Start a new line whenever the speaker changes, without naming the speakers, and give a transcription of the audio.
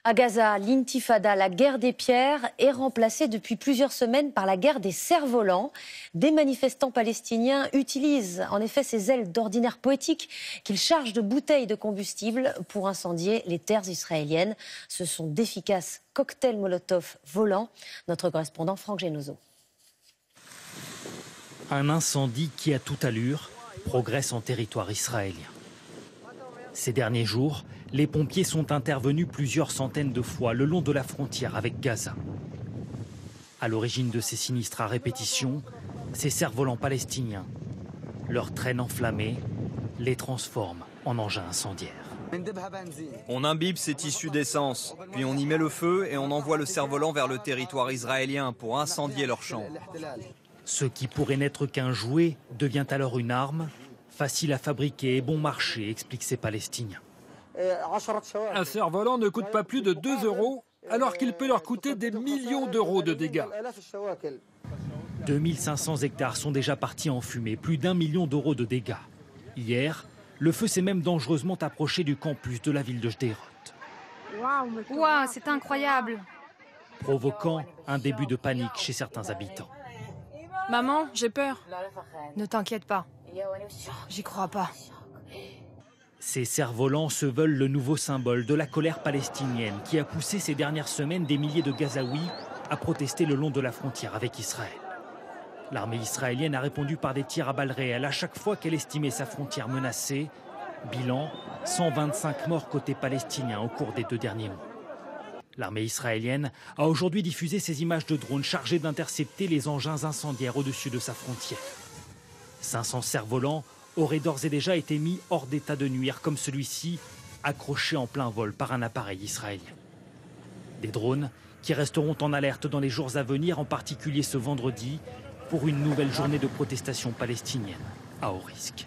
À Gaza, l'intifada, la guerre des pierres, est remplacée depuis plusieurs semaines par la guerre des cerfs-volants. Des manifestants palestiniens utilisent en effet ces ailes d'ordinaire poétique qu'ils chargent de bouteilles de combustible pour incendier les terres israéliennes. Ce sont d'efficaces cocktails Molotov volants. Notre correspondant Franck Genozo.
Un incendie qui, à toute allure, progresse en territoire israélien. Ces derniers jours, les pompiers sont intervenus plusieurs centaines de fois le long de la frontière avec Gaza. À l'origine de ces sinistres à répétition, ces cerfs-volants palestiniens. Leurs traînes enflammées les transforment en engins incendiaires.
On imbibe ces tissus d'essence, puis on y met le feu et on envoie le cerf-volant vers le territoire israélien pour incendier leurs champs.
Ce qui pourrait n'être qu'un jouet devient alors une arme, facile à fabriquer et bon marché, expliquent ces Palestiniens.
Un cerf-volant ne coûte pas plus de 2 € alors qu'il peut leur coûter des millions d'euros de dégâts.
2500 hectares sont déjà partis en fumée, plus d'1 million d'euros de dégâts. Hier, le feu s'est même dangereusement approché du campus de la ville de Sderot.
Waouh, c'est incroyable!
Provoquant un début de panique chez certains habitants.
Maman, j'ai peur. Ne t'inquiète pas. J'y crois pas.
Ces cerfs-volants se veulent le nouveau symbole de la colère palestinienne qui a poussé ces dernières semaines des milliers de Gazaouis à protester le long de la frontière avec Israël. L'armée israélienne a répondu par des tirs à balles réelles à chaque fois qu'elle estimait sa frontière menacée. Bilan, 125 morts côté palestinien au cours des 2 derniers mois. L'armée israélienne a aujourd'hui diffusé ces images de drones chargés d'intercepter les engins incendiaires au-dessus de sa frontière. 500 cerfs-volants auraient d'ores et déjà été mis hors d'état de nuire, comme celui-ci, accroché en plein vol par un appareil israélien. Des drones qui resteront en alerte dans les jours à venir, en particulier ce vendredi, pour une nouvelle journée de protestation palestinienne à haut risque.